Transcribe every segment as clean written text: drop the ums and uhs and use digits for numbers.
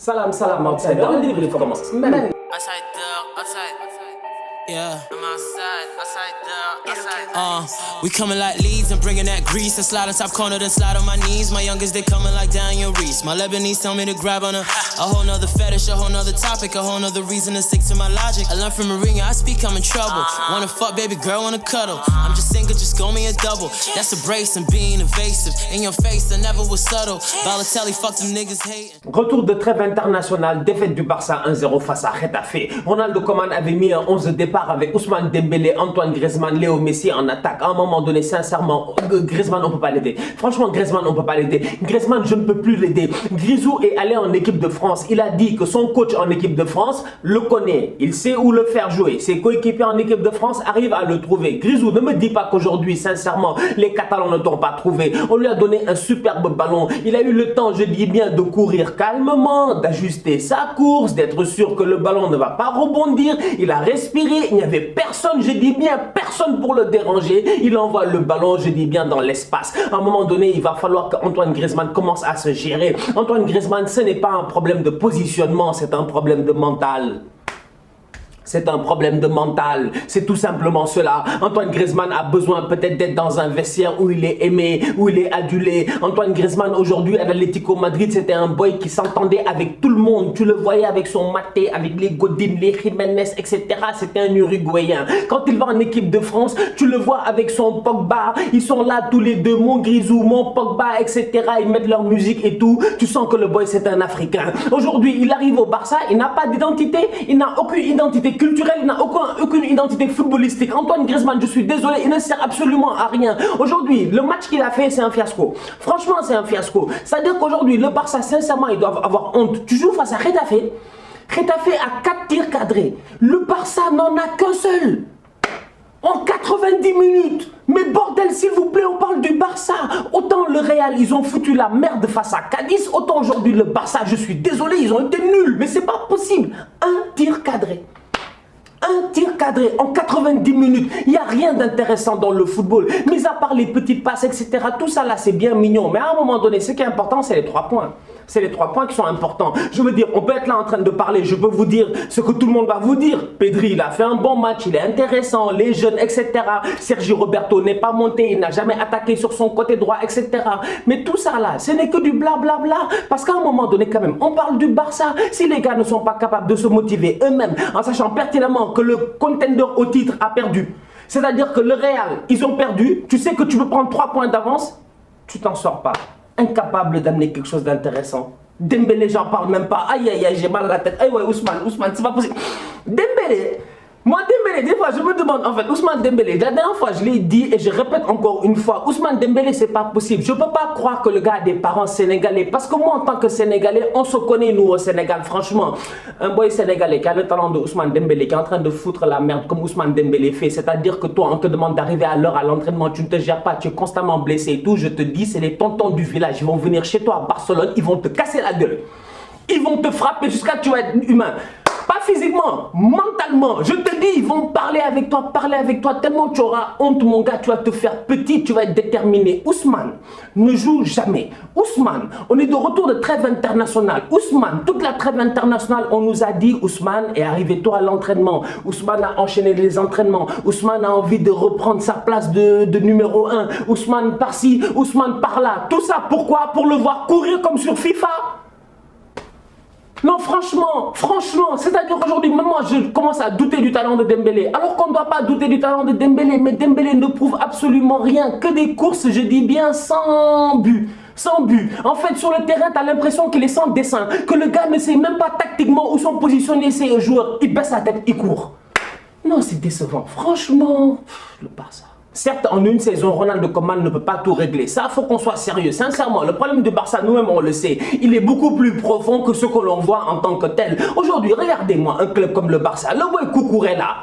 Salam, salam, outside. Dans le livre, il faut commencer. Man. Outside, outside. Yeah. I'm outside, outside. We coming like leads and bringing that grease. And slide on top corner, then slide on my knees. My youngest, they coming like Daniel Reese. My Lebanese tell me to grab on a whole nother fetish, a whole nother topic, a whole nother reason to stick to my logic. I learned from Mourinho, I speak, I'm in trouble. Wanna fuck, baby girl, wanna cuddle. I'm just single, just go me a double. That's a brace and being evasive. In your face, I never was subtle. Balotelli, fuck them niggas hating. Retour de trêve international, défaite du Barça 1-0 face à Getafe. Ronaldo Koeman avait mis un 11 de départ avec Ousmane Dembélé, Antoine Griezmann, Léo Messi en attaque. À un moment donné, sincèrement, Griezmann, on peut pas l'aider. Franchement, Griezmann, on peut pas l'aider. Griezmann, je ne peux plus l'aider. Grisou est allé en équipe de France. Il a dit que son coach en équipe de France le connaît. Il sait où le faire jouer. Ses coéquipiers en équipe de France arrivent à le trouver. Grisou, ne me dis pas qu'aujourd'hui, sincèrement, les Catalans ne t'ont pas trouvé. On lui a donné un superbe ballon. Il a eu le temps, je dis bien, de courir calmement, d'ajuster sa course, d'être sûr que le ballon ne va pas rebondir. Il a respiré. Il n'y avait personne, je dis bien personne pour le déranger. Il envoie le ballon, je dis bien, dans l'espace. À un moment donné, il va falloir qu'Antoine Griezmann commence à se gérer. Antoine Griezmann, ce n'est pas un problème de positionnement, c'est un problème de mental. C'est un problème de mental, c'est tout simplement cela. Antoine Griezmann a besoin peut-être d'être dans un vestiaire où il est aimé, où il est adulé. Antoine Griezmann aujourd'hui à l'Atlético Madrid, c'était un boy qui s'entendait avec tout le monde. Tu le voyais avec son Maté, avec les Godin, les Jiménez, etc. C'était un Uruguayen. Quand il va en équipe de France, tu le vois avec son Pogba. Ils sont là tous les deux, mon Grisou, mon Pogba, etc. Ils mettent leur musique et tout. Tu sens que le boy c'est un Africain. Aujourd'hui, il arrive au Barça, il n'a pas d'identité, il n'a aucune identité culturel, il n'a aucune identité footballistique. Antoine Griezmann, je suis désolé, il ne sert absolument à rien. Aujourd'hui, le match qu'il a fait, c'est un fiasco. Franchement, c'est un fiasco. C'est-à-dire qu'aujourd'hui, le Barça, sincèrement, ils doivent avoir honte. Tu joues face à Getafe. Getafe a 4 tirs cadrés. Le Barça n'en a qu'un seul. En 90 minutes. Mais bordel, s'il vous plaît, on parle du Barça. Autant le Real, ils ont foutu la merde face à Cadiz. Autant aujourd'hui, le Barça, je suis désolé, ils ont été nuls. Mais c'est pas possible. Un tir cadré. Un tir cadré en 90 minutes. Il n'y a rien d'intéressant dans le football. Mis à part les petites passes, etc. Tout ça là, c'est bien mignon. Mais à un moment donné, ce qui est important, c'est les 3 points. C'est les 3 points qui sont importants. Je veux dire, on peut être là en train de parler. Je peux vous dire ce que tout le monde va vous dire. Pedri, il a fait un bon match. Il est intéressant. Les jeunes, etc. Sergi Roberto n'est pas monté. Il n'a jamais attaqué sur son côté droit, etc. Mais tout ça là, ce n'est que du blablabla. Parce qu'à un moment donné, quand même, on parle du Barça. Si les gars ne sont pas capables de se motiver eux-mêmes en sachant pertinemment que le contender au titre a perdu, c'est-à-dire que le Real, ils ont perdu, tu sais que tu peux prendre 3 points d'avance, tu t'en sors pas. Incapable d'amener quelque chose d'intéressant. Dembélé, j'en parle même pas. Aïe aïe aïe, j'ai mal à la tête. Aïe ouais, Ousmane, c'est pas possible. Dembélé, moi Dembélé, des fois je me demande, en fait, Ousmane Dembélé, la dernière fois je l'ai dit et je répète encore une fois, Ousmane Dembélé, c'est pas possible. Je peux pas croire que le gars a des parents sénégalais, parce que moi en tant que Sénégalais, on se connaît nous au Sénégal, franchement. Un boy sénégalais qui a le talent de Ousmane Dembélé, qui est en train de foutre la merde comme Ousmane Dembélé fait, c'est-à-dire que toi on te demande d'arriver à l'heure à l'entraînement, tu ne te gères pas, tu es constamment blessé et tout, je te dis, c'est les tontons du village, ils vont venir chez toi à Barcelone, ils vont te casser la gueule. Ils vont te frapper jusqu'à ce que tu vas être humain. Pas physiquement, mentalement. Je te dis, ils vont parler avec toi, tellement tu auras honte, mon gars, tu vas te faire petit, tu vas être déterminé. Ousmane ne joue jamais. Ousmane, on est de retour de trêve internationale. Ousmane, toute la trêve internationale, on nous a dit, Ousmane est arrivé tôt à l'entraînement. Ousmane a enchaîné les entraînements. Ousmane a envie de reprendre sa place de numéro 1. Ousmane par-ci, Ousmane par-là. Tout ça, pourquoi? Pour le voir courir comme sur FIFA. Non, franchement, c'est-à-dire qu'aujourd'hui, même moi, je commence à douter du talent de Dembélé. Alors qu'on ne doit pas douter du talent de Dembélé, mais Dembélé ne prouve absolument rien. Que des courses, je dis bien, sans but. Sans but. En fait, sur le terrain, tu as l'impression qu'il est sans dessin. Que le gars ne sait même pas tactiquement où sont positionnés ses joueurs. Il baisse la tête, il court. Non, c'est décevant. Franchement, le Barça. Certes, en une saison, Ronaldo Koeman ne peut pas tout régler. Ça, il faut qu'on soit sérieux. Sincèrement, le problème du Barça, nous-mêmes, on le sait. Il est beaucoup plus profond que ce que l'on voit en tant que tel. Aujourd'hui, regardez-moi un club comme le Barça. Le boy Cucurella,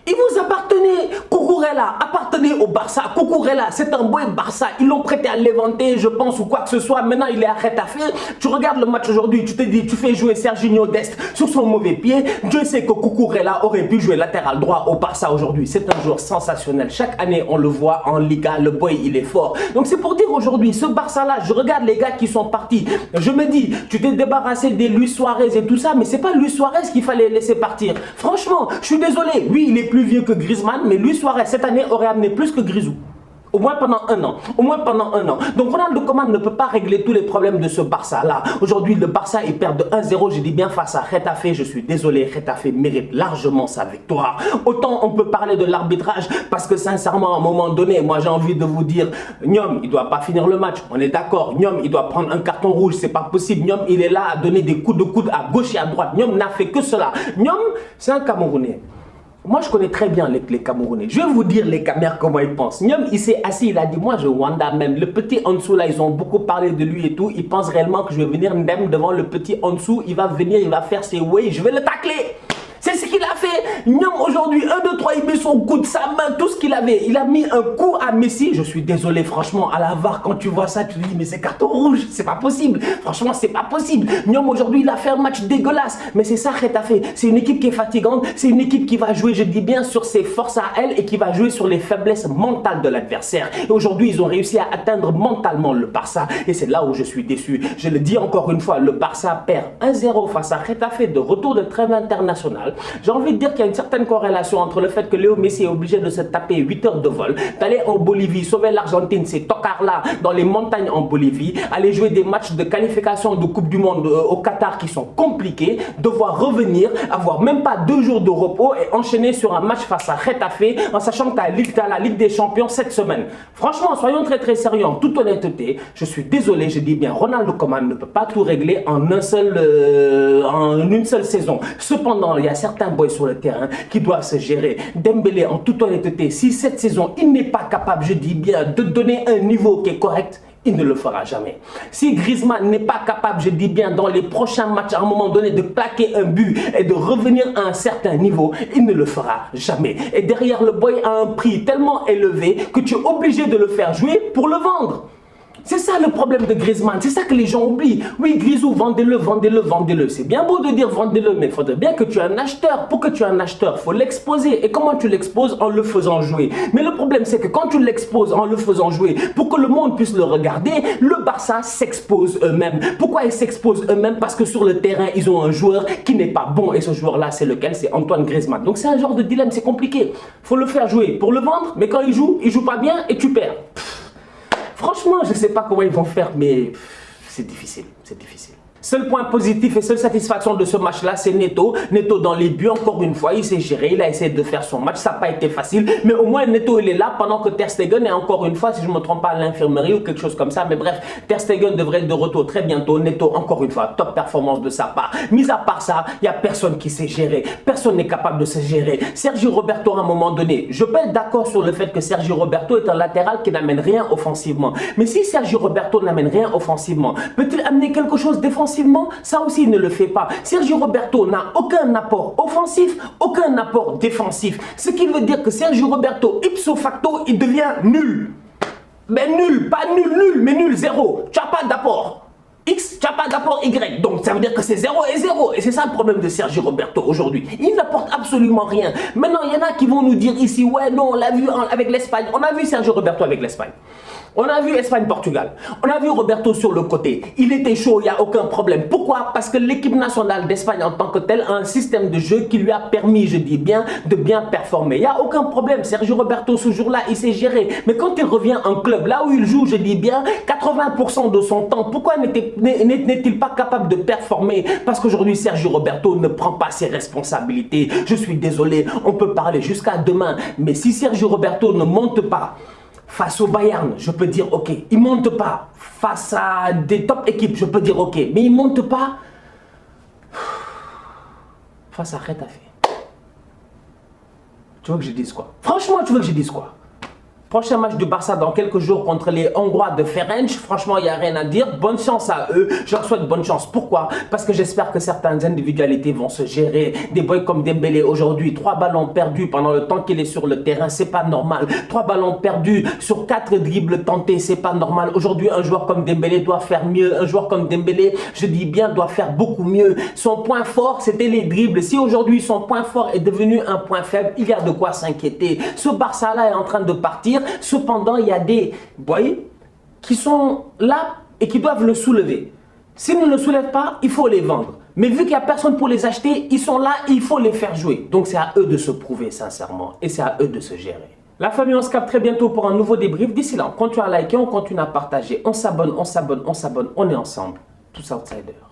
Il vous appartenait. Cucurella appartenait au Barça. Cucurella, c'est un boy Barça. Ils l'ont prêté à Levante, je pense, ou quoi que ce soit. Maintenant, il est à Getafe. Tu regardes le match aujourd'hui, tu te dis, tu fais jouer Serginho Dest sur son mauvais pied. Dieu sait que Cucurella aurait pu jouer latéral droit au Barça aujourd'hui. C'est un joueur sensationnel. Chaque année, on le voit en Liga. Le boy, il est fort. Donc, c'est pour dire aujourd'hui, ce Barça-là, je regarde les gars qui sont partis. Je me dis, tu t'es débarrassé des Luis Suarez et tout ça, mais c'est pas Luis Suarez qu'il fallait laisser partir. Franchement, je suis désolé. Oui, il est plus vieux que Griezmann, mais Luis Suarez cette année aurait amené plus que Grisou. Au moins pendant un an. Au moins pendant un an. Donc Ronald Koeman ne peut pas régler tous les problèmes de ce Barça-là. Aujourd'hui, le Barça, il perd de 1-0, je dis bien face à Getafe. Je suis désolé, Getafe mérite largement sa victoire. Autant on peut parler de l'arbitrage, parce que sincèrement, à un moment donné, moi j'ai envie de vous dire, Nyom, il doit pas finir le match. On est d'accord. Nyom, il doit prendre un carton rouge. C'est pas possible. Nyom, il est là à donner des coups de coude à gauche et à droite. Nyom n'a fait que cela. Nyom, c'est un Camerounais. Moi, je connais très bien les Camerounais. Je vais vous dire les Camers comment ils pensent. Nyom, il s'est assis, il a dit, moi, je Wanda même. Le petit Ansu, là, ils ont beaucoup parlé de lui et tout. Ils pensent réellement que je vais venir même devant le petit Ansu. Il va venir, il va faire ses way. Je vais le tacler. C'est ce qu'il a fait. Nyom, aujourd'hui, 1, 2, 3, il met son coude, sa main, tout ce qu'il avait. Il a mis un coup à Messi. Je suis désolé, franchement, à la VAR, quand tu vois ça, tu te dis, mais c'est carton rouge. C'est pas possible. Franchement, c'est pas possible. Nyom, aujourd'hui, il a fait un match dégueulasse. Mais c'est ça, Getafe. C'est une équipe qui est fatigante. C'est une équipe qui va jouer, je dis bien, sur ses forces à elle et qui va jouer sur les faiblesses mentales de l'adversaire. Et aujourd'hui, ils ont réussi à atteindre mentalement le Barça. Et c'est là où je suis déçu. Je le dis encore une fois, le Barça perd 1-0 face à Getafe de retour de trêve internationale. J'ai envie de dire qu'il y a une certaine corrélation entre le fait que Léo Messi est obligé de se taper 8 heures de vol, d'aller en Bolivie, sauver l'Argentine, ces tocards-là, dans les montagnes en Bolivie, aller jouer des matchs de qualification de Coupe du Monde au Qatar qui sont compliqués, devoir revenir, avoir même pas 2 jours de repos et enchaîner sur un match face à Getafe en sachant que tu as la Ligue des Champions cette semaine. Franchement, soyons très sérieux en toute honnêteté. Je suis désolé, je dis bien, Ronald Koeman ne peut pas tout régler en une seule saison. Cependant, il y a certains boys sur le terrain qui doivent se gérer. Dembélé, en toute honnêteté, si cette saison, il n'est pas capable, je dis bien, de donner un niveau qui est correct, il ne le fera jamais. Si Griezmann n'est pas capable, je dis bien, dans les prochains matchs, à un moment donné, de plaquer un but et de revenir à un certain niveau, il ne le fera jamais. Et derrière, le boy a un prix tellement élevé que tu es obligé de le faire jouer pour le vendre. C'est ça le problème de Griezmann, c'est ça que les gens oublient. Oui, Grisou, vendez-le, vendez-le, vendez-le. C'est bien beau de dire vendez-le, mais il faudrait bien que tu aies un acheteur. Pour que tu aies un acheteur, il faut l'exposer. Et comment tu l'exposes? En le faisant jouer. Mais le problème, c'est que quand tu l'exposes en le faisant jouer, pour que le monde puisse le regarder, le Barça s'expose eux-mêmes. Pourquoi ils s'exposent eux-mêmes? Parce que sur le terrain, ils ont un joueur qui n'est pas bon. Et ce joueur-là, c'est lequel? C'est Antoine Griezmann. Donc c'est un genre de dilemme, c'est compliqué. Il faut le faire jouer pour le vendre, mais quand il joue pas bien et tu perds. Franchement, je ne sais pas comment ils vont faire, mais c'est difficile, c'est difficile. Seul point positif et seule satisfaction de ce match-là, c'est Neto. Neto dans les buts, encore une fois, il s'est géré, il a essayé de faire son match. Ça n'a pas été facile, mais au moins Neto, il est là pendant que Ter Stegen est encore une fois, si je ne me trompe pas, à l'infirmerie ou quelque chose comme ça. Mais bref, Ter Stegen devrait être de retour très bientôt. Neto, encore une fois, top performance de sa part. Mis à part ça, il n'y a personne qui sait gérer. Personne n'est capable de se gérer. Sergio Roberto, à un moment donné, je peux être d'accord sur le fait que Sergio Roberto est un latéral qui n'amène rien offensivement. Mais si Sergio Roberto n'amène rien offensivement, peut-il amener quelque chose défensivement? Ça aussi, il ne le fait pas. Sergio Roberto n'a aucun apport offensif, aucun apport défensif. Ce qui veut dire que Sergio Roberto, ipso facto, il devient nul. Mais nul, pas nul, nul, mais nul, zéro. Tu n'as pas d'apport. X, tu n'as pas d'apport Y. Donc, ça veut dire que c'est 0 et 0. Et c'est ça le problème de Sergio Roberto aujourd'hui. Il n'apporte absolument rien. Maintenant, il y en a qui vont nous dire ici, ouais, non, on l'a vu avec l'Espagne. On a vu Sergio Roberto avec l'Espagne. On a vu Espagne-Portugal. On a vu Roberto sur le côté. Il était chaud, il n'y a aucun problème. Pourquoi? Parce que l'équipe nationale d'Espagne en tant que telle a un système de jeu qui lui a permis, je dis bien, de bien performer. Il n'y a aucun problème. Sergio Roberto, ce jour-là, il s'est géré. Mais quand il revient en club, là où il joue, je dis bien, 80% de son temps, pourquoi n'est-il pas capable de performer? Parce qu'aujourd'hui, Sergio Roberto ne prend pas ses responsabilités. Je suis désolé, on peut parler jusqu'à demain. Mais si Sergio Roberto ne monte pas, face au Bayern, je peux dire ok. Il ne monte pas. Face à des top équipes, je peux dire ok. Mais il ne monte pas face à Getafe. Tu veux que je dise quoi? Franchement, tu veux que je dise quoi? Prochain match du Barça dans quelques jours contre les Hongrois de Ferenc. Franchement, il n'y a rien à dire. Bonne chance à eux. Je leur souhaite bonne chance. Pourquoi? Parce que j'espère que certaines individualités vont se gérer. Des boys comme Dembélé aujourd'hui, 3 ballons perdus pendant le temps qu'il est sur le terrain, c'est pas normal. 3 ballons perdus sur 4 dribbles tentés, c'est pas normal. Aujourd'hui, un joueur comme Dembélé doit faire mieux. Un joueur comme Dembélé, je dis bien, doit faire beaucoup mieux. Son point fort, c'était les dribbles. Si aujourd'hui son point fort est devenu un point faible, il y a de quoi s'inquiéter. Ce Barça-là est en train de partir. Cependant, il y a des boys qui sont là et qui doivent le soulever. S'ils ne le soulèvent pas, il faut les vendre. Mais vu qu'il n'y a personne pour les acheter, ils sont là, il faut les faire jouer. Donc c'est à eux de se prouver sincèrement et c'est à eux de se gérer. La famille, on se capte très bientôt pour un nouveau débrief. D'ici là, on continue à liker, on continue à partager. On s'abonne, on s'abonne, on s'abonne. On est ensemble. Tous outsiders.